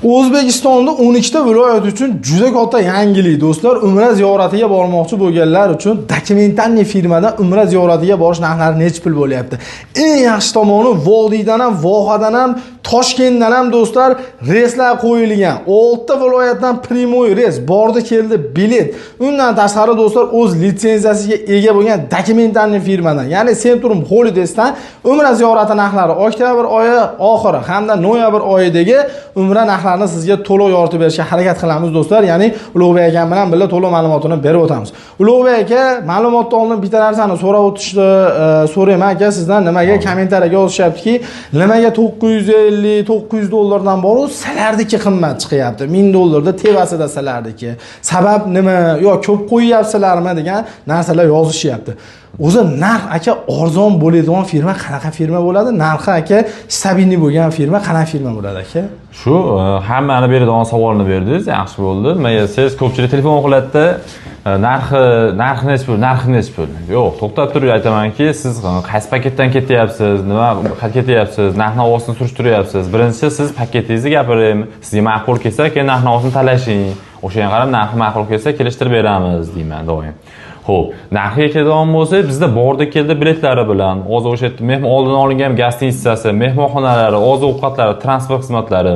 O'zbekistonda 12 ta viloyat uchun juda katta yangilik do'stlar. Umra ziyoratiga bormoqchi bo'lganlar uchun dokumentalniy firmadan umra ziyoratiga borish narxlari necha pul bo'lyapti? Eng yaxshi tomoni Vodiydan ham, Vohadan ham, Toshkentdan ham do'stlar reyslar qo'yilgan. 6 ta viloyatdan primoy reys bordi keldi bilet. Undan tashqari do'stlar o'z litsenziyasiga ega bo'lgan dokumentalniy firmadan, ya'ni Centrum Holidays'dan umra ziyorati narxlari oktyabr oyi oxiri hamda noyabr oyidagi umra narxlarini sizga to'liq yoritib berishga harakat qilamiz do'stlar. Ya'ni Ulug'bek aka bilan birga to'liq ma'lumotini berib o'tamiz. Ulug'bek aka, ma'lumotni oldin bitta narsani so'rab o'tishni so'rayman aka sizdan. Nimaga kommentariyaga yozishyaptiki, nimaga 950-900 dollardan boru salardiki qimmat chiqyapti. 1000 dollarda tevasida salardiki. Sabab nima? Yo ko'p qo'yyapsizlarmi degan narsalar yozishyapti. O'zi narx aka arzon bo'ladigan firma qanaqa firma bo'ladi? Narxi aka stabilniy bo'lgan firma qanaqa firma bo'ladi aka? Shu hammani beradigan savolni berdingiz, yaxshi bo'ldi. Menga siz ko'pchilik telefon qiladida narxi necha pul? Yo'q, to'xtab turib aytamanki, siz qaysi paketdan ketyapsiz, nima ketyapsiz, narx-navosini surishtiryapsiz. Birinchi siz paketingizni gapiring, sizga ma'qul kelsa, keyin narx-navosini talashing. O'shanga qarab narxi ma'qul kelsa, kelishtirib beramiz deyman doim. Xo'p, narxiga keladigan bo'lsa, bizda bordi keldi biletlari bilan, o'sha mehmon oldin olingan gastitsasi, mehmonxonalari, oziq-ovqatlari, transport xizmatlari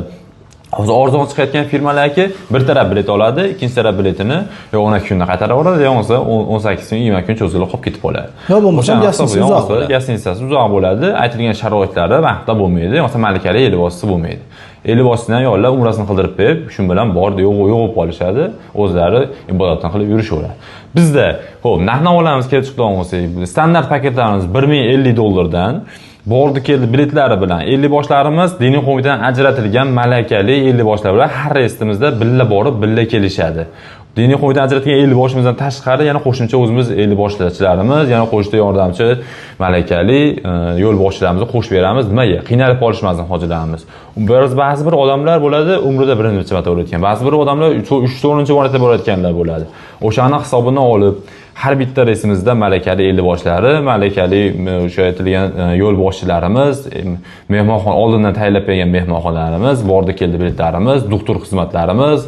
hozir arzon chiqayotgan firmalarki, bir taraf bilet oladi, ikkinchi taraf biletini yo 12 kunda qaytarib yuboradi, yo bo'lmasa 18 kun, 20 kun cho'zilib qolib ketib qoladi. Yo bo'lmasa gastitsasi uzoq bo'ladi, aytilgan sharoitlari vaqtda bo'lmaydi, yo'qsa malakali eli bosisi bo'lmaydi. Eli bosidan yo'llar umrasini qildirib berib, shu bilan bordi, yo'q qolishadi, o'zlari ibodatni qilib yurishaveradi. Bizda, xo'p, narx-navolarimiz kelib chiqdigan bo'lsa, standart paketlarimiz 1050 dollardan bordi keldi biletlari bilan 50 boshlarimiz diniy qo'mitadan ajratilgan malakali 50 boshlar bilan har reystimizda billa borib, billa kelishadi. Diniy qo'mitadan ajratilgan 50 boshimizdan tashqari yana qo'shimcha o'zimiz 50 boshchilarimiz, yana qo'shimcha yordamchi malakali yo'l boshchilarimizni qo'shib beramiz. Nimaga? Qiynalib qolishmasin hojilarimiz. Ba'zi bir odamlar bo'ladi, umrida birinchi marta bo'layotgan. Ba'zi bir odamlar 3-4-chi marta bo'layotganlar bo'ladi. O'shani hisobini olib har bitta reysimizda malakali 50 boshlari, malakali o'sha aytilgan yo'l boshchilarimiz, mehmonxona oldindan tayyorlab bergan mehmonxonalarimiz, bordi keldi biletlarimiz, doktor xizmatlarimiz,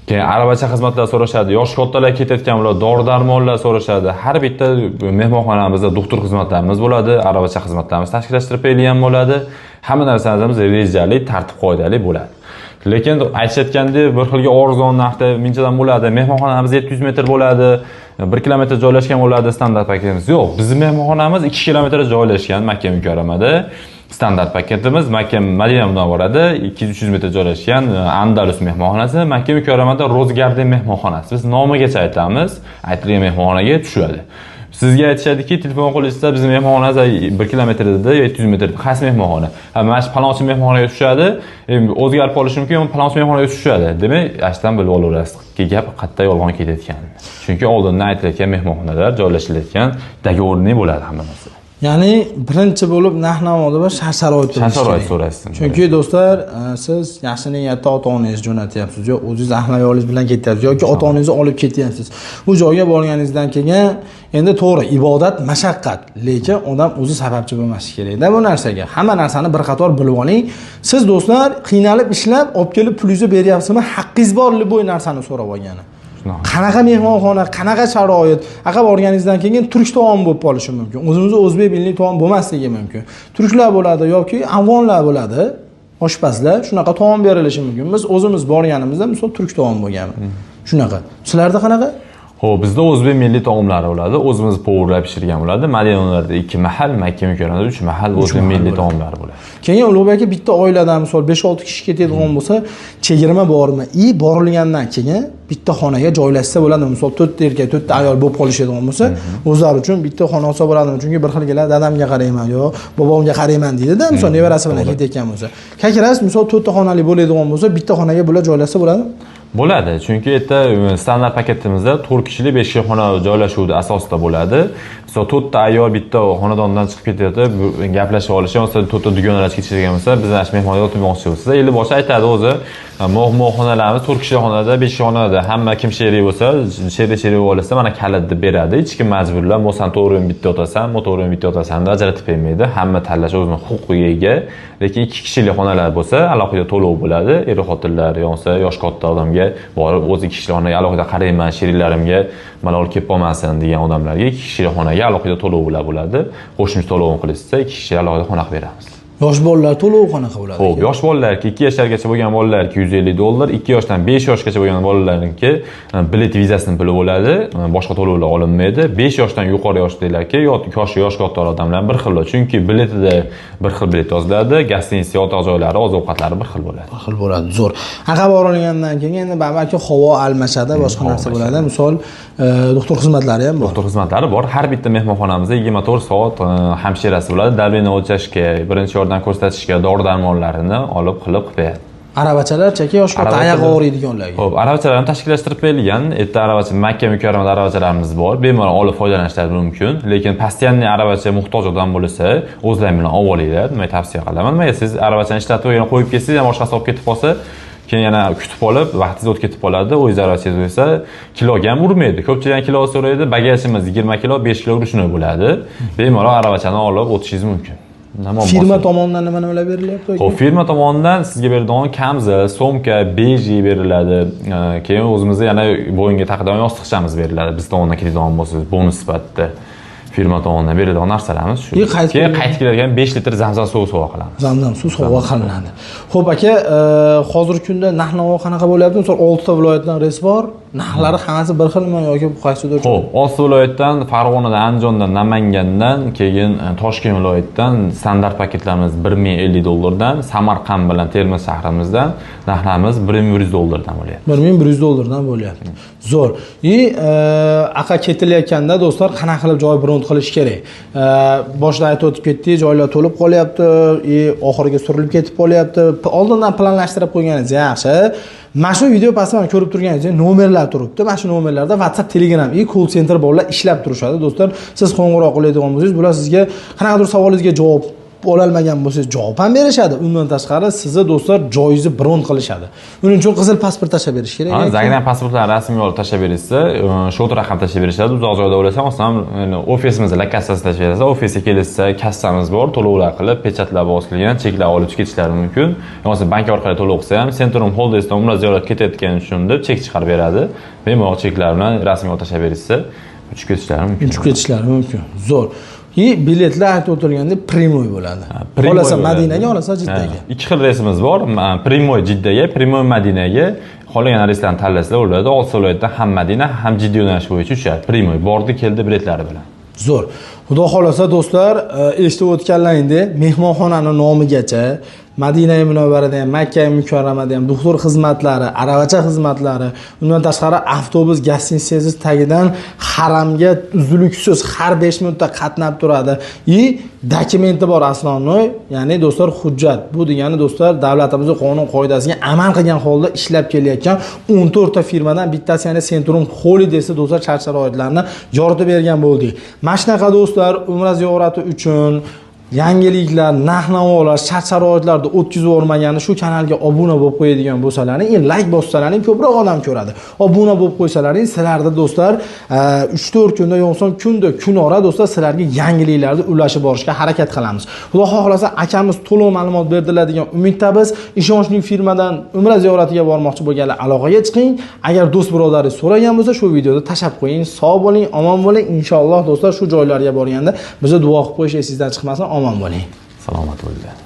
keyin aravacha xizmatlar so'rashadi, yosh kattalar ketayotgan bo'ladi, dori-darmonlar so'rashadi. Har bitta mehmonxonamizda doktor xizmatlarimiz bo'ladi, aravacha xizmatlarimiz tashkillashtirib berilgan bo'ladi. Hamma narsamiz rejali, tartib-qoidali bo'ladi. Lekin aytayotgandek bir xilga arzon narxda minchadan bo'ladi. Mehmonxonamiz 700 metr bo'ladi, 1 kilometr joylashgan bo'ladi standart paketimiz. Yo'q, bizning mehmonxonamiz 2 kilometr joylashgan Makka mukarramada. Standart paketimiz Makka Madina Munavvarada 200-300 metr joylashgan Andalus mehmonxonasi, Makka mukarramada Rose Garden mehmonxonasi. Biz nomigacha aytamiz, aytilgan mehmonxonaga tushadi. Sizga aytishadiki, telefon qilishsa bizning mehmonxonamiz 1 kilometrda 700 metr. Qaysi mehmonxona? Ha, mana shu palonchi mehmonxonaga tushadi. O'zgarib qolishi mumkin, palonchi mehmonxonaga tushadi. Demak, ashdan bilib olaverasiz. Gap qayerda yolg'on ketayotganini. Chunki oldindan aytilayotgan mehmonxonalar joylashilayotgan dogovorniy bo'ladi hamma narsa. Ya'ni birinchi bo'lib narx-navoda va shart-sharoit so'raysiz. Chunki do'stlar, siz yaxshi niyatda ota-onangizni jo'natyapsiz, yo o'zingiz ahli-ayolingiz bilan ketyapsiz yoki ota-onangizni olib ketyapsiz. Bu joyga borganingizdan keyin endi to'g'ri ibodat mashaqqat, lekin odam o'zi sababchi bo'lmashi kerak-da bu narsaga. Hamma narsani bir qator bilib oling. Siz do'stlar qiynalib ishlab, olib kelib pulingizni beryapsizmi? Haqqingiz borli bu narsani so'rab olgani. Qanaqa mehmonxona, qanaqa sharoit, aqa borganingizdan keyin turk taom bo'lib qolishi mumkin. O'zimizda o'zbek milliy taom bo'lmasligi mumkin. Turklar bo'ladi yoki afg'onlar bo'ladi, oshpazlar, shunaqa taom berilishi mumkin. Biz o'zimiz borganimizda misol turk taom bo'lgan. Shunaqa. Sizlarda qanaqa? Xo'p, bizda o'zbek milliy taomlari bo'ladi, o'zimiz povurlab pishirgan bo'ladi. Madinalarda 2 mahal, Makka mukarramada 3 mahal o'zbek milliy taomlari bo'ladi. Keyin Ulug'bek aka bitta oiladan misol 5-6 kishi ketadigan bo'lsa, chegirma bormi? Borilgandan keyin bitta xonaga joylashsa bo'ladi. Misol 4 ta erkak, 4 ta ayol bo'lib qolishadigan bo'lsa, o'zlari uchun bitta xona olsa bo'ladimi? Chunki bir xilgalar dadamga qarayman yo bobomga qarayman deydi-da, misol nevarasi bilan ketayotgan bo'lsa. Kakiras misol 4 ta xonali bo'ladigan bo'lsa, bitta xonaga bular joylashsa bo'ladimi? Bo'ladi, chunki erta standart paketimizda 4 kishilik 5 kishi xona joylashuvdi asosida bo'ladi. Misol 4 ta ayol bitta xonadondan chiqib ketadi, gaplashib olishi, yoki 4 ta dugonalar ketishadigan bo'lsa, biz ash mehmonga o'tirmoqchi bo'lsa, 50 boshi aytadi o'zi, Mehmonxonalarimiz 4 kishi xonada, 5 kishi xonada hamma kim sherik bo'lsa, sherik bo'lsa mana kalit deb beradi. Hech kim majburlab, "Mo'san to'g'ri bitta o'tasan, to'g'ri bitta o'tasan" deb ajratib bermaydi. Hamma tanlash o'zining huquqiga ega. Lekin 2 kishilik xonalar bo'lsa, alohida to'lov bo'ladi. Er-xotinlar yo'qsa, yosh katta odamga borib o'zi 2 kishilik xonaga alohida qarayman, sheriklarimga malol kelib qolmasin degan odamlarga 2 kishilik xonaga alohida to'lov bo'ladi. Qo'shimcha to'lov qilishsa, 2 kishiga alohida xona qilib beramiz. Yosh bolalar to'lov qanaqa bo'ladi? Xo'p, yosh bolalarga 2 yoshlargacha bo'lgan bolalarga $150, 2 yoshdan 5 yoshgacha bo'lgan bolalarniki bilet vizasining puli bo'ladi, boshqa to'lovlar olinmaydi. 5 yoshdan yuqori yoshdagilarga yosh katta odamlar bir xil, chunki biletida bir xil bilet yoziladi, gostinitsa, yotoq joylari, oziq-ovqatlari bir xil bo'ladi. Bir xil bo'ladi, zo'r. Aqab borilgandan keyin endi balki havo almashadi, boshqa narsa bo'ladi. Misol, doktor xizmatlari ham bor. Doktor xizmatlari bor. Har bitta mehmonxonamizda 24 soat hamshirasi bo'ladi. Dalbini o'lchashga, birinchi yordam ko'rsatishga, dori-darmonlarini olib qilib beradi. Aravachalar chaka yosh katta oyoq og'riydiganlarga. Xo'p, aravachalarni tashkillashtirib berilgan. Erta aravacha Makka mukarramada aravachalarimiz bor. Bemalol olib foydalanishlari mumkin. Lekin postoyanniy aravacha muhtoj odam bo'lsa, o'zlaring bilan olib olinglar. Men tavsiya qilaman. Maga siz aravachani ishlatib yana qo'yib kelsangiz ham boshqasi olib ketib qolsa, keyin yana kutib olib, vaqtingiz o'tib ketib qoladi. O'zingiz aravachangiz bo'lsa, kiloga ham urmaydi. Ko'pchilik kilo so'raydi. Bagajimiz 20 kilo, 5 kilo urishni bo'ladi. Bemalol aravachani olib o'tishingiz mumkin. Firma tomonidan nimalar berilyapti? Xo'p, firma tomonidan sizga beriladigan kamza, somka, beji beriladi. Keyin o'zimizda yana bo'yinga taqadigan yostiqchamiz beriladi. Biz tomonidan keladigan bo'lsa, bonus sifatida firma tomonidan beriladigan narsalarimiz shu. Keyin qaytib keladigan 5 litr zamzam suvi sovg'a qilamiz. Zamzam suvi sovg'a qilinadi. Xo'p aka, hozirgi kunda narx-navo qanaqa bo'lyapti? Misol 6 ta viloyatdan res bor. Narxlari hammasi bir xilmi yoki qaysidir? Xo'p, 6 viloyatdan, Farg'onadan, Andijondan, Namangandan, keyin Toshkent viloyatidan standart paketlarimiz $1050 dan, Samarqand bilan Termiz shahrimizdan narxlarimiz $1100 dan bo'lyapti. $1100 dan bo'lyapti. Zo'r. Aqa ketilayotganda do'stlar, qanaqa qilib joy bron qilish kerak? Boshida aytib o'tib ketdik, joylar to'lib qolyapti, oxiriga surilib ketib qolyapti. Oldindan planlashtirib qo'yganingiz yaxshi. Mana shu video pastdan ko'rib turganingizdek nomerlar turibdi. Mana shu nomerlarda WhatsApp, Telegram va call center bolalar ishlab turishadi. Do'stlar, siz qo'ng'iroq qiladigan bo'lsangiz, bular sizga qanaqadir savolingizga javob ololmagan bo'lsangiz javob ham berishadi. Undan tashqari sizni do'stlar joyingizni bron qilishadi. Uning uchun qizil pasport tashlab berish kerak. Zagram pasportlarni rasmiy olib tashlab berishsa, shot raqam tashlab berishadi. Uzoq joyda bo'larsa, masalan, ofisimizda lokatsiyasi tashlab bersa, ofisga kelsa, kassamiz bor, to'lovlar qilib, pechatlab bosilgan, cheklar olib ketishlari mumkin. Yo'qsa bank orqali to'lov qilsa ham, Centrum Holdesdan umra ziyorat ketayotgani uchun deb chek chiqarib beradi. Bemalol cheklar bilan rasmiy olib tashlab berishsa, uchib ketishlari mumkin. Uchib ketishlari mumkin. Zo'r. Biletlar aytib o'tilganda Primoy bo'ladi. Olasa Madinaga, olasa Jiddaga. Ikki xil reysimiz bor. Primoy Jiddaga, Primoy Madinaga. Qolgan reyslarni tanlasizlar bo'ladi. 6 viloyatda ham Madina, ham Jidda yo'nalishi bo'yicha uchadi. Primoy bordi, keldi biletlari bilan. Zo'r. Xudo xolasa do'stlar, eshitib o'tganlaringdek, mehmonxonani nomigacha Madina Munavvarada ham, Makka Mukarramada ham doktor xizmatlari, aravacha xizmatlari, undan tashqari avtobus gostinitsasiz tagidan haramga uzluksiz har 5 minutda qatnab turadi. Dokumenti bor asnonoy, ya'ni do'stlar hujjat. Bu degani do'stlar davlatimizning qonun qoidasiga amal qilgan holda ishlab kelayotgan 14 ta firmadan bittasi, ya'ni Centrum Holidays do'stlar shart-sharoitlarni yoritib bergan bo'ldik. Mana shunaqa do'stlar, umra ziyorati uchun yangiliklar, narx-navolar, shart-sharoitlarda o'tkazib o'rmagani shu kanalga obuna bo'lib qo'yadigan bo'lsalaring, like bossalaring ko'proq odam ko'radi. Obuna bo'lib qo'ysalaring, sizlarda do'stlar 3-4 kunda yo'qsa kunora do'stlar sizlarga yangiliklarni ulashib borishga harakat qilamiz. Xudo xohlasa akamiz to'liq ma'lumot berdilar degan umiddamiz. Ishonchli firmadan umra ziyoratiga bormoqchi bo'lganlar aloqaga chiqing. Agar do'st birodaringiz so'ragan bo'lsa, shu videoda tashab qo'ying. Sog' bo'ling, omon bo'ling. Inshaalloh do'stlar shu joylarga borganda bizni duo qilib qo'yish esingizdan chiqmasin. Omon bo'ling. Salomat bo'ling.